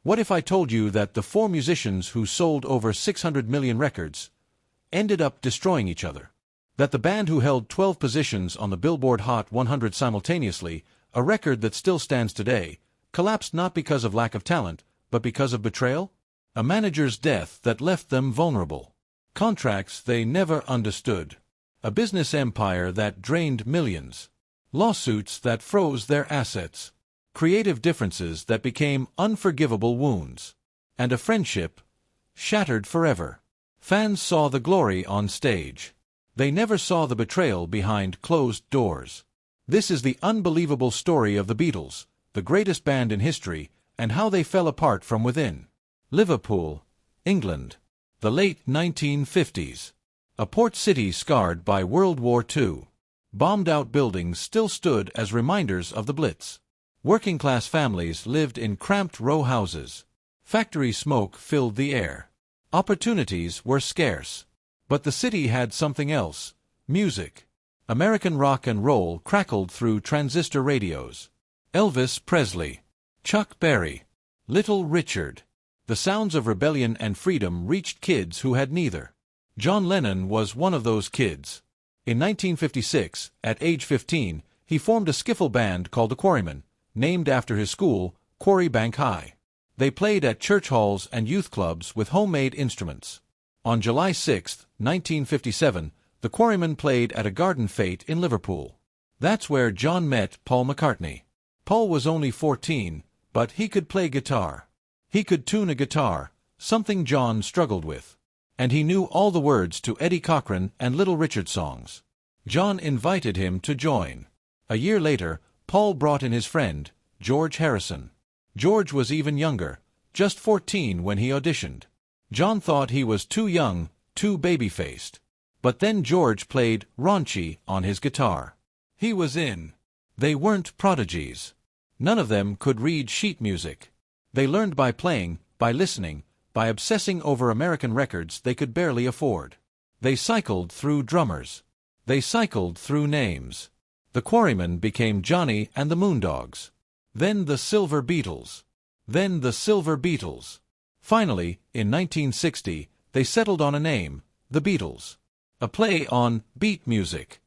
What if I told you that the four musicians who sold over 600 million records ended up destroying each other? That the band who held 12 positions on the Billboard Hot 100 simultaneously, a record that still stands today, collapsed not because of lack of talent, but because of betrayal? A manager's death that left them vulnerable. Contracts they never understood. A business empire that drained millions. Lawsuits that froze their assets. Creative differences that became unforgivable wounds. And a friendship shattered forever. Fans saw the glory on stage. They never saw the betrayal behind closed doors. This is the unbelievable story of the Beatles, the greatest band in history, and how they fell apart from within. Liverpool, England. The late 1950s. A port city scarred by World War II. Bombed-out buildings still stood as reminders of the Blitz. Working-class families lived in cramped row houses. Factory smoke filled the air. Opportunities were scarce. But the city had something else: music. American rock and roll crackled through transistor radios. Elvis Presley, Chuck Berry, Little Richard. The sounds of rebellion and freedom reached kids who had neither. John Lennon was one of those kids. In 1956, at age 15, he formed a skiffle band called the Quarrymen, named after his school, Quarrybank High. They played at church halls and youth clubs with homemade instruments. On July 6, 1957, the Quarrymen played at a garden fete in Liverpool. That's where John met Paul McCartney. Paul was only 14, but he could play guitar. He could tune a guitar, something John struggled with. And he knew all the words to Eddie Cochran and Little Richard songs. John invited him to join. A year later, Paul brought in his friend, George Harrison. George was even younger, just 14 when he auditioned. John thought he was too young, too baby-faced. But then George played raunchy on his guitar. He was in. They weren't prodigies. None of them could read sheet music. They learned by playing, by listening, by obsessing over American records they could barely afford. They cycled through drummers. They cycled through names. The Quarrymen became Johnny and the Moondogs. Then the Silver Beatles. Then the Silver Beatles. Finally, in 1960, they settled on a name, the Beatles. A play on beat music.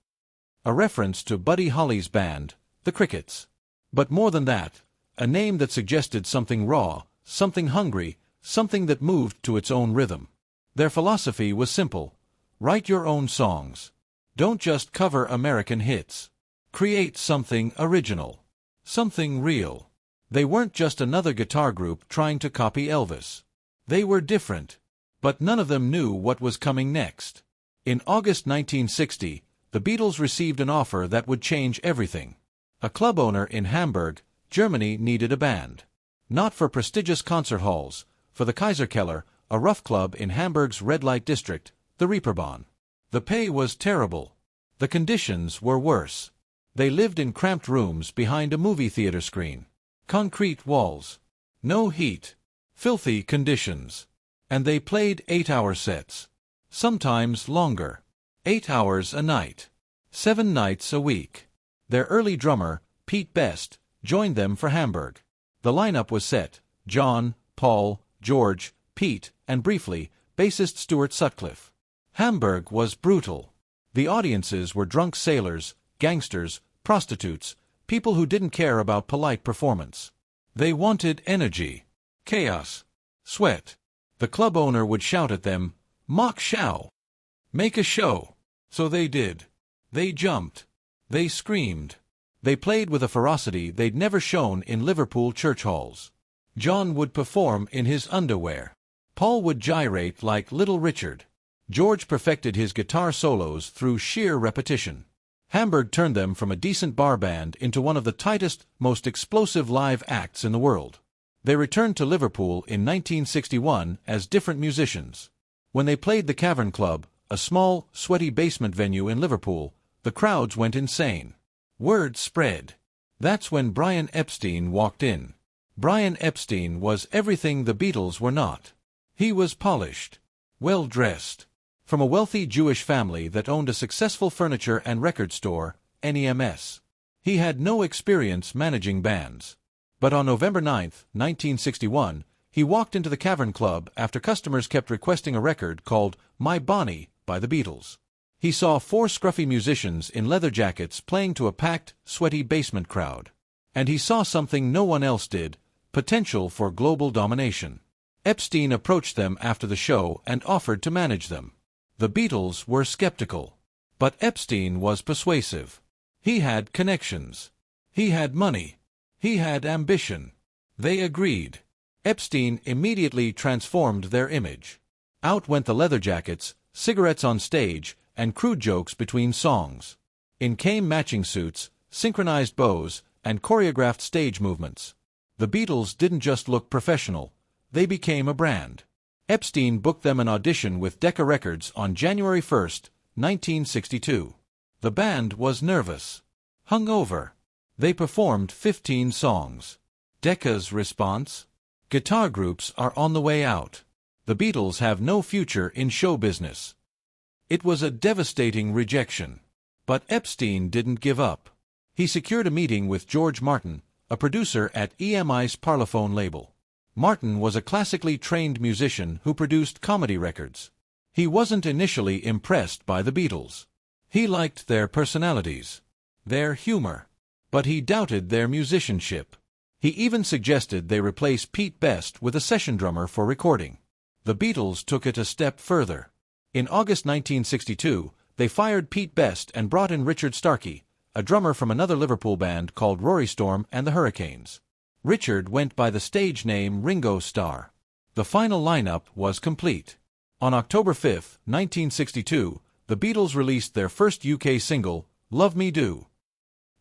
A reference to Buddy Holly's band, the Crickets. But more than that, a name that suggested something raw, something hungry, something that moved to its own rhythm. Their philosophy was simple: write your own songs. Don't just cover American hits. Create something original. Something real. They weren't just another guitar group trying to copy Elvis. They were different. But none of them knew what was coming next. In August 1960, the Beatles received an offer that would change everything. A club owner in Hamburg, Germany needed a band. Not for prestigious concert halls, for the Kaiserkeller, a rough club in Hamburg's red light district, the Reeperbahn. The pay was terrible. The conditions were worse. They lived in cramped rooms behind a movie theater screen. Concrete walls. No heat. Filthy conditions. And they played 8-hour sets. Sometimes longer. 8 hours a night. 7 nights a week. Their early drummer, Pete Best, joined them for Hamburg. The lineup was set: John, Paul, George, Pete, and briefly, bassist Stuart Sutcliffe. Hamburg was brutal. The audiences were drunk sailors, gangsters, prostitutes, people who didn't care about polite performance. They wanted energy, chaos, sweat. The club owner would shout at them, "Mach Schau! Make a show!" So they did. They jumped. They screamed. They played with a ferocity they'd never shown in Liverpool church halls. John would perform in his underwear. Paul would gyrate like Little Richard. George perfected his guitar solos through sheer repetition. Hamburg turned them from a decent bar band into one of the tightest, most explosive live acts in the world. They returned to Liverpool in 1961 as different musicians. When they played the Cavern Club, a small, sweaty basement venue in Liverpool, the crowds went insane. Word spread. That's when Brian Epstein walked in. Brian Epstein was everything the Beatles were not. He was polished, well-dressed, from a wealthy Jewish family that owned a successful furniture and record store, NEMS. He had no experience managing bands. But on November 9, 1961, He walked into the Cavern Club after customers kept requesting a record called My Bonnie by the Beatles. He saw 4 scruffy musicians in leather jackets playing to a packed, sweaty basement crowd. And he saw something no one else did: potential for global domination. Epstein approached them after the show and offered to manage them. The Beatles were skeptical. But Epstein was persuasive. He had connections. He had money. He had ambition. They agreed. Epstein immediately transformed their image. Out went the leather jackets, cigarettes on stage, and crude jokes between songs. In came matching suits, synchronized bows, and choreographed stage movements. The Beatles didn't just look professional, they became a brand. Epstein booked them an audition with Decca Records on January 1, 1962. The band was nervous, hungover. They performed 15 songs. Decca's response? Guitar groups are on the way out. The Beatles have no future in show business. It was a devastating rejection. But Epstein didn't give up. He secured a meeting with George Martin, a producer at EMI's Parlophone label. Martin was a classically trained musician who produced comedy records. He wasn't initially impressed by the Beatles. He liked their personalities, their humor, but he doubted their musicianship. He even suggested they replace Pete Best with a session drummer for recording. The Beatles took it a step further. In August 1962, they fired Pete Best and brought in Richard Starkey, a drummer from another Liverpool band called Rory Storm and the Hurricanes. Richard went by the stage name Ringo Starr. The final lineup was complete. On October 5, 1962, the Beatles released their first UK single, Love Me Do.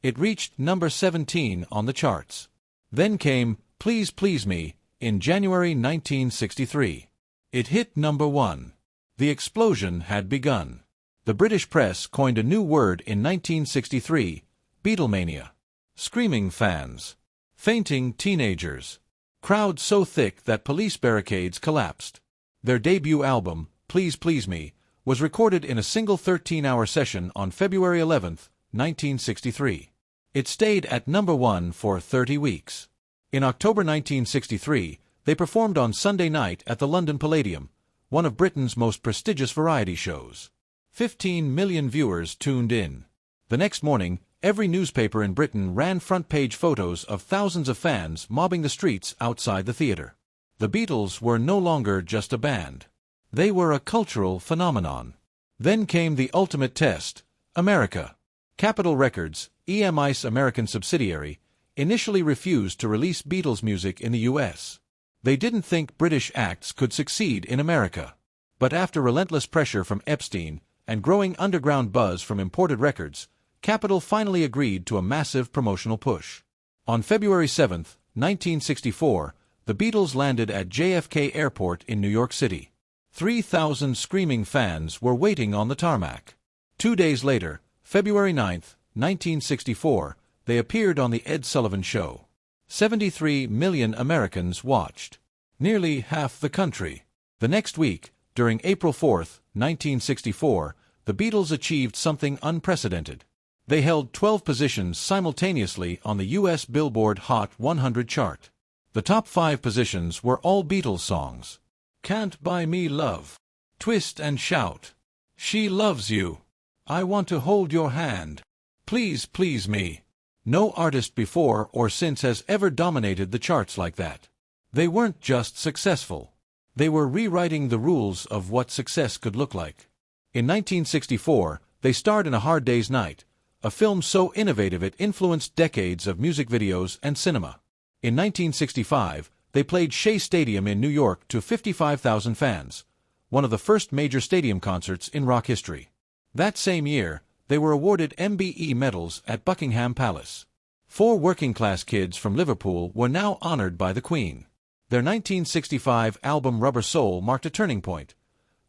It reached number 17 on the charts. Then came Please Please Me in January 1963. It hit number 1. The explosion had begun. The British press coined a new word in 1963, Beatlemania. Screaming fans. Fainting teenagers. Crowds so thick that police barricades collapsed. Their debut album, Please Please Me, was recorded in a single 13-hour session on February 11, 1963. It stayed at number 1 for 30 weeks. In October 1963, they performed on Sunday night at the London Palladium, one of Britain's most prestigious variety shows. 15 million viewers tuned in. The next morning, every newspaper in Britain ran front-page photos of thousands of fans mobbing the streets outside the theater. The Beatles were no longer just a band. They were a cultural phenomenon. Then came the ultimate test, America. Capitol Records, EMI's American subsidiary, initially refused to release Beatles music in the U.S. They didn't think British acts could succeed in America. But after relentless pressure from Epstein and growing underground buzz from imported records, Capitol finally agreed to a massive promotional push. On February 7, 1964, the Beatles landed at JFK Airport in New York City. 3,000 screaming fans were waiting on the tarmac. 2 days later, February 9, 1964, they appeared on The Ed Sullivan Show. 73 million Americans watched. Nearly half the country. The next week, during April 4, 1964, the Beatles achieved something unprecedented. They held 12 positions simultaneously on the U.S. Billboard Hot 100 chart. The top 5 positions were all Beatles songs. Can't Buy Me Love, Twist and Shout, She Loves You, I Want to Hold Your Hand, Please Please Me. No artist before or since has ever dominated the charts like that. They weren't just successful. They were rewriting the rules of what success could look like. In 1964, they starred in A Hard Day's Night, a film so innovative it influenced decades of music videos and cinema. In 1965, they played Shea Stadium in New York to 55,000 fans, one of the first major stadium concerts in rock history. That same year, they were awarded MBE medals at Buckingham Palace. 4 working-class kids from Liverpool were now honored by the Queen. Their 1965 album Rubber Soul marked a turning point.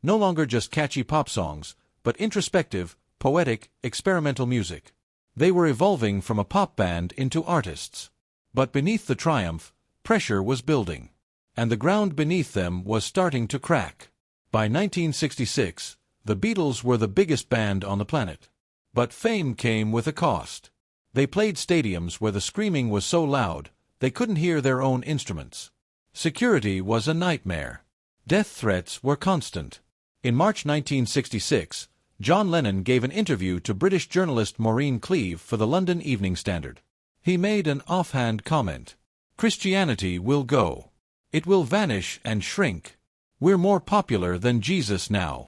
No longer just catchy pop songs, but introspective, poetic, experimental music. They were evolving from a pop band into artists. But beneath the triumph, pressure was building. And the ground beneath them was starting to crack. By 1966, the Beatles were the biggest band on the planet. But fame came with a cost. They played stadiums where the screaming was so loud, they couldn't hear their own instruments. Security was a nightmare. Death threats were constant. In March 1966, John Lennon gave an interview to British journalist Maureen Cleave for the London Evening Standard. He made an offhand comment. "Christianity will go. It will vanish and shrink. We're more popular than Jesus now."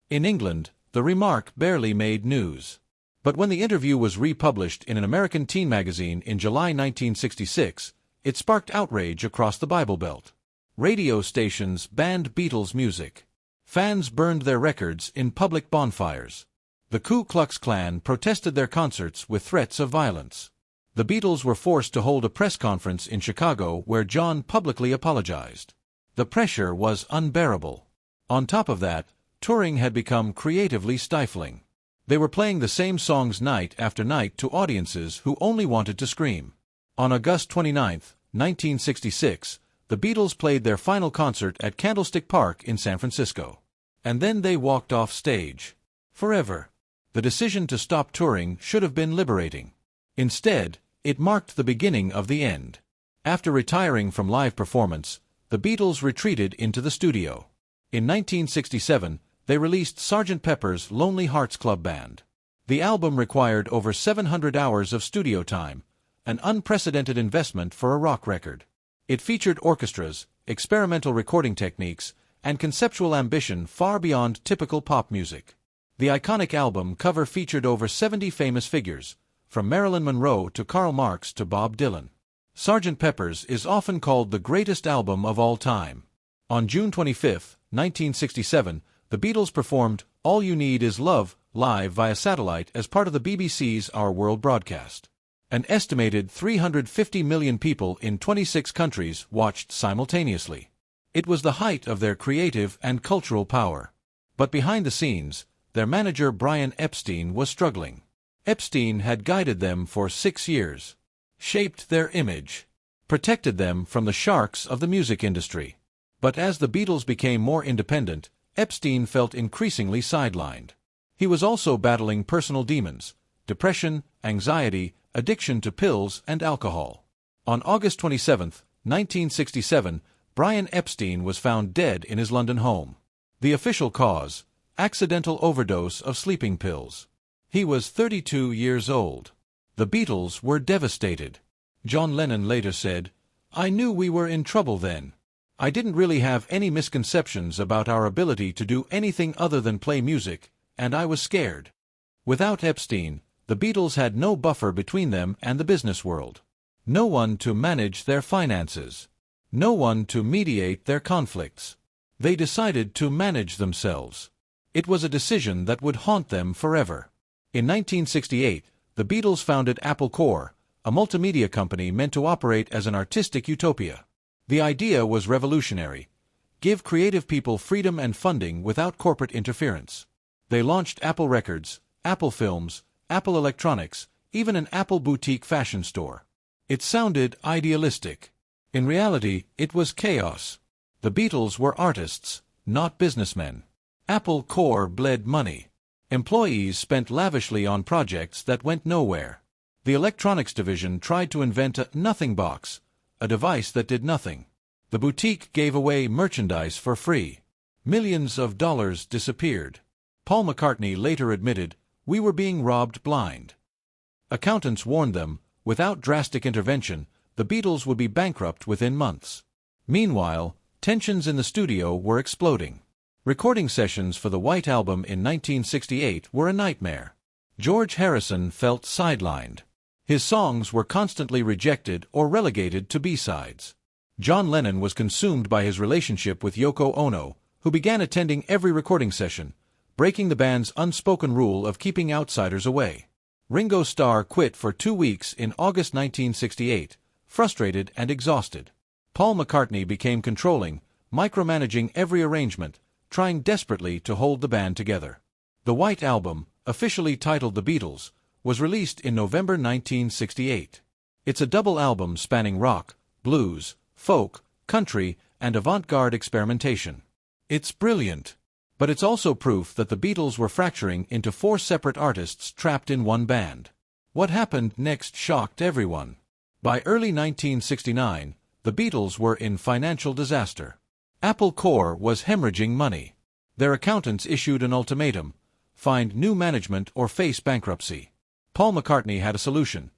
In England, the remark barely made news. But when the interview was republished in an American teen magazine in July 1966, it sparked outrage across the Bible Belt. Radio stations banned Beatles music. Fans burned their records in public bonfires. The Ku Klux Klan protested their concerts with threats of violence. The Beatles were forced to hold a press conference in Chicago where John publicly apologized. The pressure was unbearable. On top of that, touring had become creatively stifling. They were playing the same songs night after night to audiences who only wanted to scream. On August 29, 1966, the Beatles played their final concert at Candlestick Park in San Francisco. And then they walked off stage. Forever. The decision to stop touring should have been liberating. Instead, it marked the beginning of the end. After retiring from live performance, the Beatles retreated into the studio. In 1967, they released Sgt. Pepper's Lonely Hearts Club Band. The album required over 700 hours of studio time, an unprecedented investment for a rock record. It featured orchestras, experimental recording techniques, and conceptual ambition far beyond typical pop music. The iconic album cover featured over 70 famous figures, from Marilyn Monroe to Karl Marx to Bob Dylan. Sgt. Pepper's is often called the greatest album of all time. On June 25, 1967, the Beatles performed All You Need Is Love live via satellite as part of the BBC's Our World broadcast. An estimated 350 million people in 26 countries watched simultaneously. It was the height of their creative and cultural power. But behind the scenes, their manager Brian Epstein was struggling. Epstein had guided them for 6 years, shaped their image, protected them from the sharks of the music industry. But as the Beatles became more independent, Epstein felt increasingly sidelined. He was also battling personal demons, depression, anxiety, addiction to pills and alcohol. On August 27, 1967, Brian Epstein was found dead in his London home. The official cause: accidental overdose of sleeping pills. He was 32 years old. The Beatles were devastated. John Lennon later said, "I knew we were in trouble then. I didn't really have any misconceptions about our ability to do anything other than play music, and I was scared." Without Epstein, the Beatles had no buffer between them and the business world. No one to manage their finances. No one to mediate their conflicts. They decided to manage themselves. It was a decision that would haunt them forever. In 1968, the Beatles founded Apple Corps, a multimedia company meant to operate as an artistic utopia. The idea was revolutionary: give creative people freedom and funding without corporate interference. They launched Apple Records, Apple Films, Apple Electronics, even an Apple boutique fashion store. It sounded idealistic. In reality, it was chaos. The Beatles were artists, not businessmen. Apple Corps bled money. Employees spent lavishly on projects that went nowhere. The electronics division tried to invent a nothing box, a device that did nothing. The boutique gave away merchandise for free. Millions of dollars disappeared. Paul McCartney later admitted, "We were being robbed blind." Accountants warned them, without drastic intervention, the Beatles would be bankrupt within months. Meanwhile, tensions in the studio were exploding. Recording sessions for the White Album in 1968 were a nightmare. George Harrison felt sidelined. His songs were constantly rejected or relegated to B-sides. John Lennon was consumed by his relationship with Yoko Ono, who began attending every recording session, breaking the band's unspoken rule of keeping outsiders away. Ringo Starr quit for 2 weeks in August 1968, frustrated and exhausted. Paul McCartney became controlling, micromanaging every arrangement, trying desperately to hold the band together. The White Album, officially titled The Beatles, was released in November 1968. It's a double album spanning rock, blues, folk, country, and avant-garde experimentation. It's brilliant. But it's also proof that the Beatles were fracturing into 4 separate artists trapped in one band. What happened next shocked everyone. By early 1969, The Beatles were in financial disaster. Apple Corps was hemorrhaging money. Their accountants issued an ultimatum: find new management or face bankruptcy. Paul McCartney had a solution: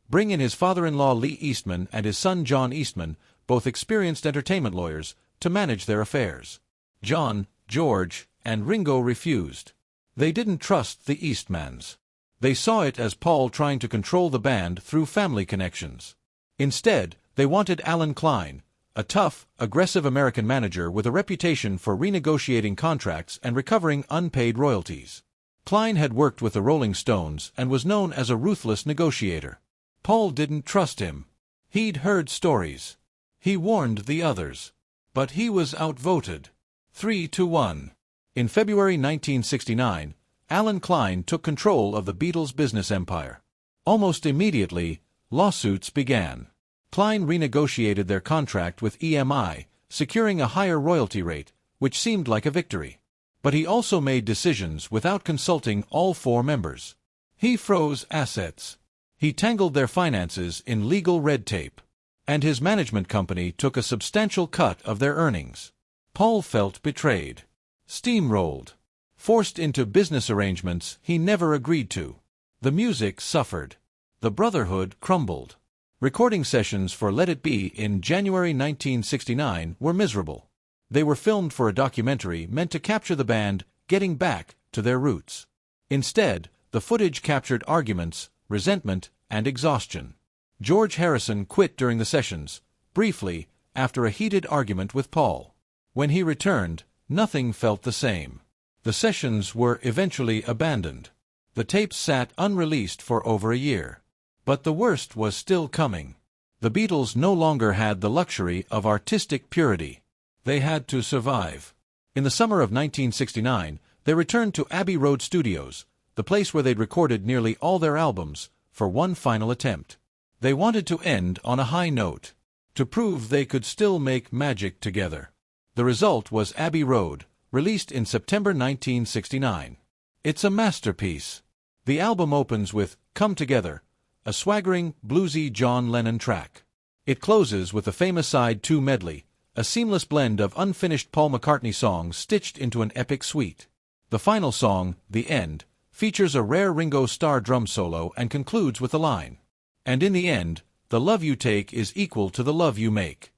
bring in his father-in-law Lee Eastman and his son John Eastman, both experienced entertainment lawyers, to manage their affairs. John, George, and Ringo refused. They didn't trust the Eastmans. They saw it as Paul trying to control the band through family connections. Instead, they wanted Alan Klein, a tough, aggressive American manager with a reputation for renegotiating contracts and recovering unpaid royalties. Klein had worked with the Rolling Stones and was known as a ruthless negotiator. Paul didn't trust him. He'd heard stories. He warned the others. But he was outvoted. 3-1. In February 1969, Alan Klein took control of the Beatles' business empire. Almost immediately, lawsuits began. Klein renegotiated their contract with EMI, securing a higher royalty rate, which seemed like a victory. But he also made decisions without consulting all four members. He froze assets. He tangled their finances in legal red tape. And his management company took a substantial cut of their earnings. Paul felt betrayed. Steamrolled. Forced into business arrangements he never agreed to. The music suffered. The brotherhood crumbled. Recording sessions for Let It Be in January 1969 were miserable. They were filmed for a documentary meant to capture the band getting back to their roots. Instead, the footage captured arguments, resentment, and exhaustion. George Harrison quit during the sessions, briefly, after a heated argument with Paul. When he returned, nothing felt the same. The sessions were eventually abandoned. The tapes sat unreleased for over a year. But the worst was still coming. The Beatles no longer had the luxury of artistic purity. They had to survive. In the summer of 1969, they returned to Abbey Road Studios, the place where they'd recorded nearly all their albums, for one final attempt. They wanted to end on a high note, to prove they could still make magic together. The result was Abbey Road, released in September 1969. It's a masterpiece. The album opens with Come Together, a swaggering, bluesy John Lennon track. It closes with the famous Side 2 medley, a seamless blend of unfinished Paul McCartney songs stitched into an epic suite. The final song, The End, features a rare Ringo Starr drum solo and concludes with the line, "And in the end, the love you take is equal to the love you make."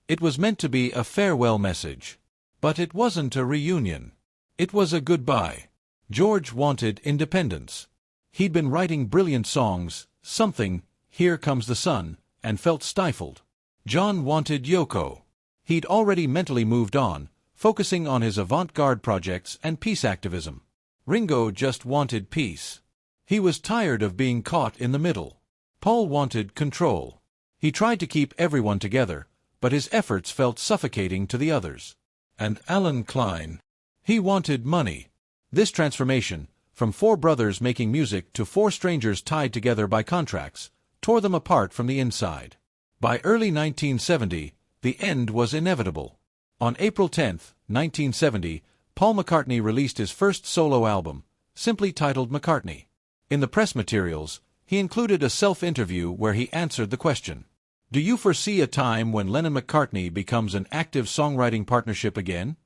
It was meant to be a farewell message. But it wasn't a reunion. It was a goodbye. George wanted independence. He'd been writing brilliant songs, something, Here Comes the Sun, and felt stifled. John wanted Yoko. He'd already mentally moved on, focusing on his avant-garde projects and peace activism. Ringo just wanted peace. He was tired of being caught in the middle. Paul wanted control. He tried to keep everyone together, but his efforts felt suffocating to the others. And Alan Klein. He wanted money. This transformation, from four brothers making music to four strangers tied together by contracts, tore them apart from the inside. By early 1970, the end was inevitable. On April 10, 1970, Paul McCartney released his first solo album, simply titled McCartney. In the press materials, he included a self-interview where he answered the question, "Do you foresee a time when Lennon-McCartney becomes an active songwriting partnership again?"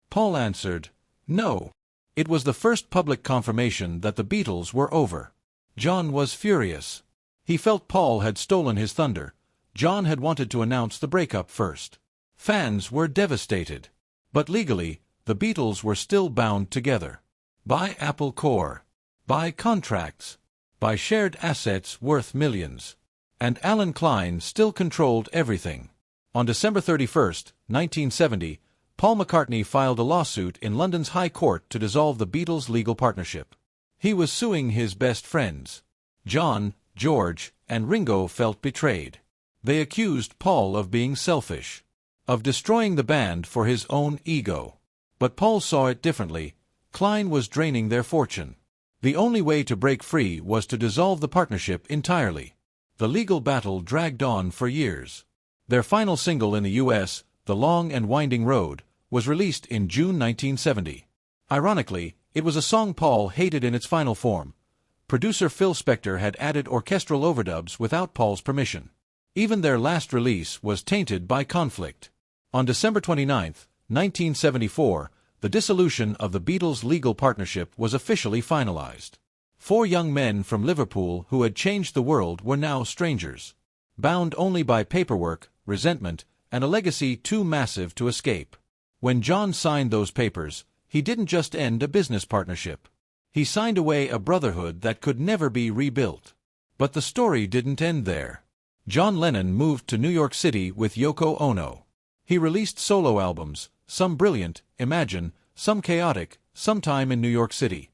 Paul answered, "No." It was the first public confirmation that the Beatles were over. John was furious. He felt Paul had stolen his thunder. John had wanted to announce the breakup first. Fans were devastated. But legally, the Beatles were still bound together. By Apple Corps. By contracts. By shared assets worth millions. And Alan Klein still controlled everything. On December 31, 1970, Paul McCartney filed a lawsuit in London's High Court to dissolve the Beatles' legal partnership. He was suing his best friends. John, George, and Ringo felt betrayed. They accused Paul of being selfish, of destroying the band for his own ego. But Paul saw it differently. Klein was draining their fortune. The only way to break free was to dissolve the partnership entirely. The legal battle dragged on for years. Their final single in the U.S., The Long and Winding Road, was released in June 1970. Ironically, it was a song Paul hated in its final form. Producer Phil Spector had added orchestral overdubs without Paul's permission. Even their last release was tainted by conflict. On December 29, 1974, the dissolution of the Beatles' legal partnership was officially finalized. 4 young men from Liverpool who had changed the world were now strangers, bound only by paperwork, resentment, and a legacy too massive to escape. When John signed those papers, he didn't just end a business partnership. He signed away a brotherhood that could never be rebuilt. But the story didn't end there. John Lennon moved to New York City with Yoko Ono. He released solo albums, some brilliant, Imagine, some chaotic, sometime in New York City.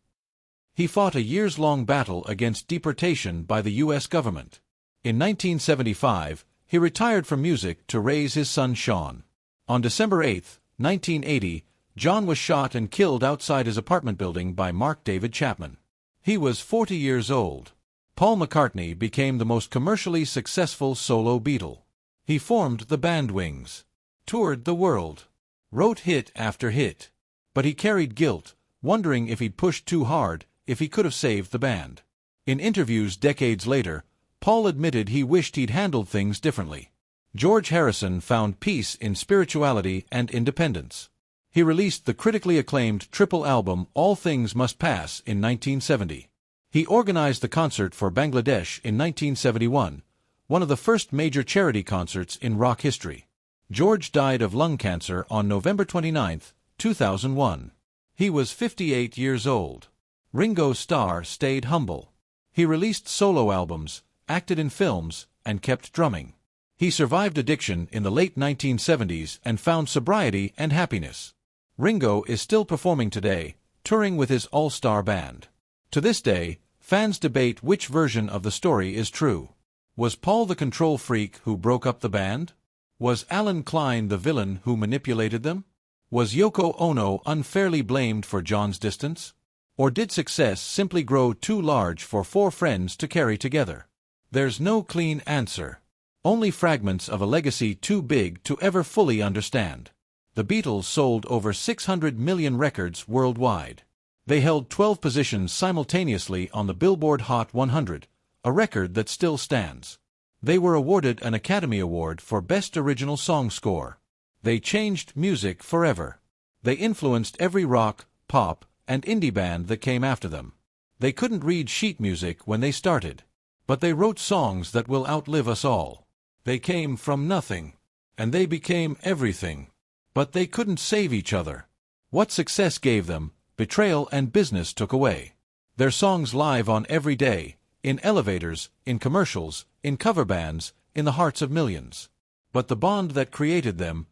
He fought a years-long battle against deportation by the U.S. government. In 1975, he retired from music to raise his son Sean. On December 8, 1980, John was shot and killed outside his apartment building by Mark David Chapman. He was 40 years old. Paul McCartney became the most commercially successful solo Beatle. He formed the band Wings, toured the world, wrote hit after hit. But he carried guilt, wondering if he'd pushed too hard, if he could have saved the band. In interviews decades later, Paul admitted he wished he'd handled things differently. George Harrison found peace in spirituality and independence. He released the critically acclaimed triple album All Things Must Pass in 1970. He organized the concert for Bangladesh in 1971, one of the first major charity concerts in rock history. George died of lung cancer on November 29, 2001. He was 58 years old. Ringo Starr stayed humble. He released solo albums, acted in films, and kept drumming. He survived addiction in the late 1970s and found sobriety and happiness. Ringo is still performing today, touring with his all-star band. To this day, fans debate which version of the story is true. Was Paul the control freak who broke up the band? Was Alan Klein the villain who manipulated them? Was Yoko Ono unfairly blamed for John's distance? Or did success simply grow too large for 4 friends to carry together? There's no clean answer. Only fragments of a legacy too big to ever fully understand. The Beatles sold over 600 million records worldwide. They held 12 positions simultaneously on the Billboard Hot 100, a record that still stands. They were awarded an Academy Award for Best Original Song Score. They changed music forever. They influenced every rock, pop, and indie band that came after them. They couldn't read sheet music when they started. But they wrote songs that will outlive us all. They came from nothing. And they became everything. But they couldn't save each other. What success gave them, betrayal and business took away. Their songs live on every day, in elevators, in commercials, in cover bands, in the hearts of millions. But the bond that created them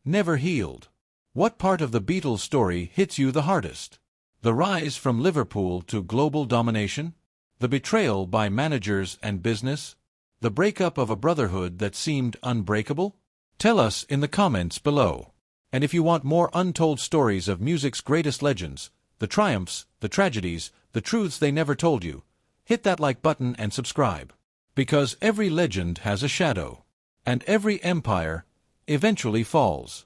never healed. What part of the Beatles story hits you the hardest? The rise from Liverpool to global domination? The betrayal by managers and business? The breakup of a brotherhood that seemed unbreakable? Tell us in the comments below. And if you want more untold stories of music's greatest legends, the triumphs, the tragedies, the truths they never told you, hit that like button and subscribe. Because every legend has a shadow. And every empire eventually falls.